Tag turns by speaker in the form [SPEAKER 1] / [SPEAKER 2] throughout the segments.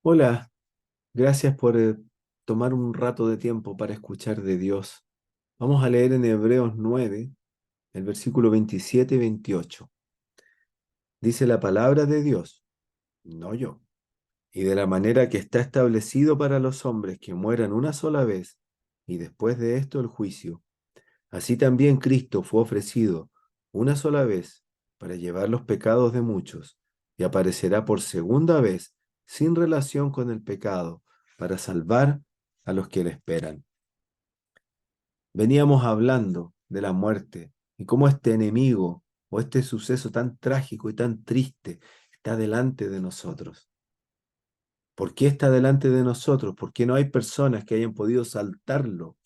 [SPEAKER 1] Hola, gracias por tomar un rato de tiempo para escuchar de Dios. Vamos a leer en Hebreos 9, el versículo 27 y 28. Dice la palabra de Dios, no yo. Y de la manera que está establecido para los hombres que mueran una sola vez, y después de esto el juicio. Así también Cristo fue ofrecido una sola vez para llevar los pecados de muchos, y aparecerá por segunda vez sin relación con el pecado, para salvar a los que le esperan. Veníamos hablando de la muerte y cómo este enemigo o este suceso tan trágico y tan triste está delante de nosotros. ¿Por qué está delante de nosotros? ¿Por qué no hay personas que hayan podido saltarlo?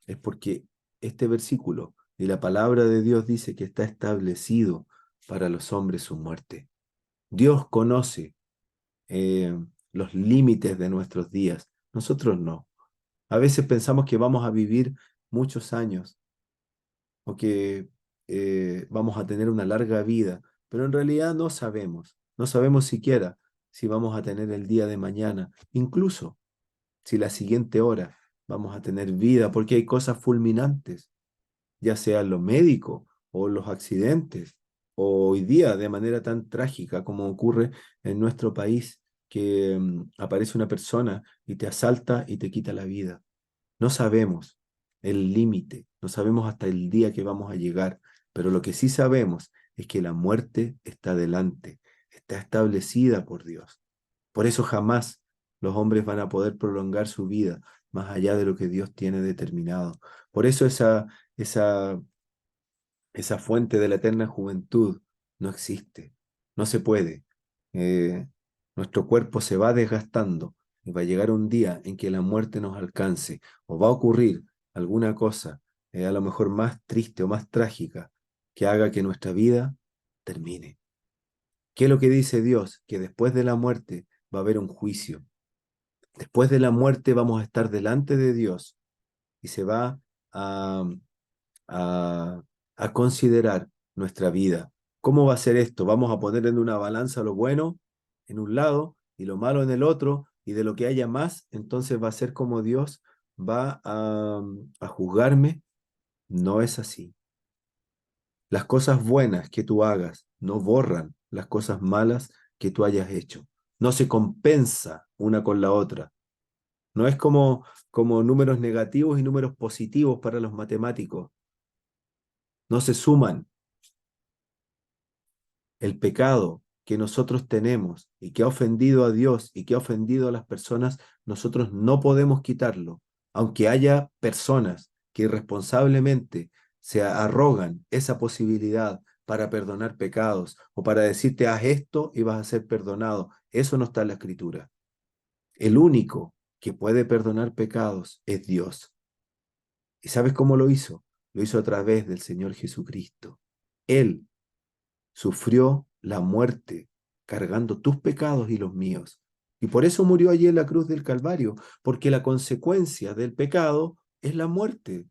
[SPEAKER 1] Es porque este versículo y la palabra de Dios dice que está establecido para los hombres su muerte. Dios conoce eh, los límites de nuestros días, nosotros no. A veces pensamos que vamos a vivir muchos años o que vamos a tener una larga vida, pero en realidad no sabemos, no sabemos siquiera si vamos a tener el día de mañana, incluso si la siguiente hora vamos a tener vida, porque hay cosas fulminantes, ya sea en lo médico o los accidentes, o hoy día de manera tan trágica como ocurre en nuestro país, que aparece una persona y te asalta y te quita la vida. No sabemos el límite, no sabemos hasta el día que vamos a llegar, pero lo que sí sabemos es que la muerte está delante, está establecida por Dios. Por eso jamás los hombres van a poder prolongar su vida más allá de lo que Dios tiene determinado. Por eso esa, esa fuente de la eterna juventud no existe, no se puede. Eh, Nuestro cuerpo se va desgastando y va a llegar un día en que la muerte nos alcance o va a ocurrir alguna cosa, a lo mejor más triste o más trágica, que haga que nuestra vida termine. ¿Qué es lo que dice Dios? Que después de la muerte va a haber un juicio. Después de la muerte vamos a estar delante de Dios y se va a, a, a considerar nuestra vida. ¿Cómo va a ser esto? Vamos a poner en una balanza lo bueno en un lado y lo malo en el otro, y de lo que haya más, entonces va a ser como Dios va a juzgarme. No es así. Las cosas buenas que tú hagas no borran las cosas malas que tú hayas hecho. No se compensa una con la otra. No es como números negativos y números positivos para los matemáticos. No se suman. El pecado que nosotros tenemos y que ha ofendido a Dios y que ha ofendido a las personas, nosotros no podemos quitarlo, aunque haya personas que irresponsablemente se arrogan esa posibilidad para perdonar pecados o para decirte haz esto y vas a ser perdonado. Eso no está en la Escritura. El único que puede perdonar pecados es Dios. ¿Y sabes cómo lo hizo? Lo hizo a través del Señor Jesucristo. Él sufrió la muerte cargando tus pecados y los míos. Y por eso murió allí en la cruz del Calvario, porque la consecuencia del pecado es la muerte.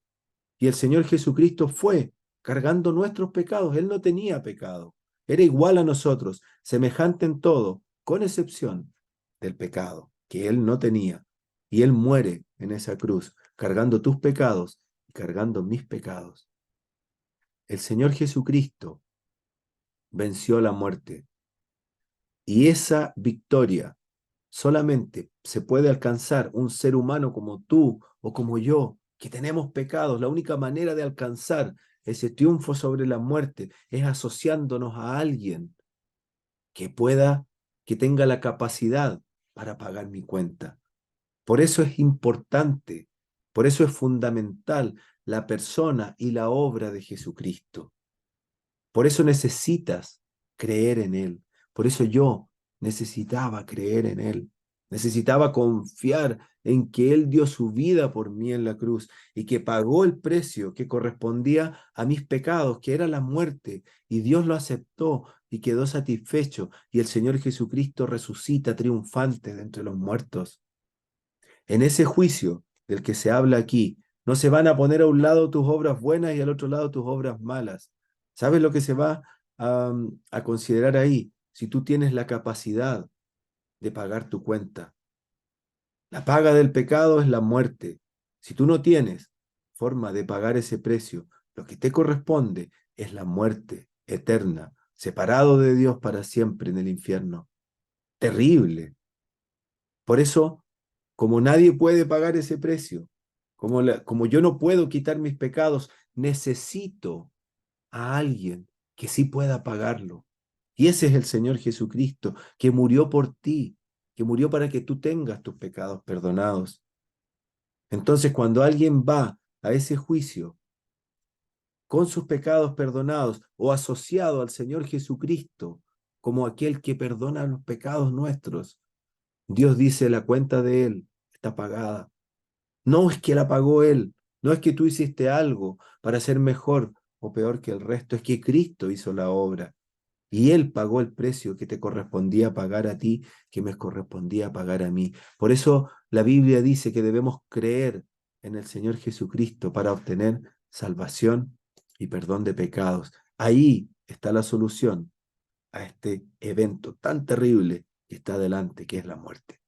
[SPEAKER 1] Y el Señor Jesucristo fue cargando nuestros pecados. Él no tenía pecado. Era igual a nosotros, semejante en todo, con excepción del pecado que Él no tenía. Y Él muere en esa cruz, cargando tus pecados y cargando mis pecados. El Señor Jesucristo venció la muerte. Y esa victoria solamente se puede alcanzar un ser humano como tú o como yo, que tenemos pecados. La única manera de alcanzar ese triunfo sobre la muerte es asociándonos a alguien que pueda, que tenga la capacidad para pagar mi cuenta. Por eso es importante, por eso es fundamental la persona y la obra de Jesucristo. Por eso necesitas creer en Él. Por eso yo necesitaba creer en Él. Necesitaba confiar en que Él dio su vida por mí en la cruz y que pagó el precio que correspondía a mis pecados, que era la muerte. Y Dios lo aceptó y quedó satisfecho. Y el Señor Jesucristo resucita triunfante de entre los muertos. En ese juicio del que se habla aquí, no se van a poner a un lado tus obras buenas y al otro lado tus obras malas. ¿Sabes lo que se va a considerar ahí? Si tú tienes la capacidad de pagar tu cuenta. La paga del pecado es la muerte. Si tú no tienes forma de pagar ese precio, lo que te corresponde es la muerte eterna, separado de Dios para siempre en el infierno. Terrible. Por eso, como nadie puede pagar ese precio, como yo no puedo quitar mis pecados, necesito a alguien que sí pueda pagarlo. Y ese es el Señor Jesucristo, que murió por ti, que murió para que tú tengas tus pecados perdonados. Entonces, cuando alguien va a ese juicio con sus pecados perdonados o asociado al Señor Jesucristo como aquel que perdona los pecados nuestros, Dios dice, la cuenta de Él está pagada. No es que la pagó Él, no es que tú hiciste algo para ser mejor o peor que el resto, es que Cristo hizo la obra. Y Él pagó el precio que te correspondía pagar a ti, que me correspondía pagar a mí. Por eso la Biblia dice que debemos creer en el Señor Jesucristo para obtener salvación y perdón de pecados. Ahí está la solución a este evento tan terrible que está delante, que es la muerte.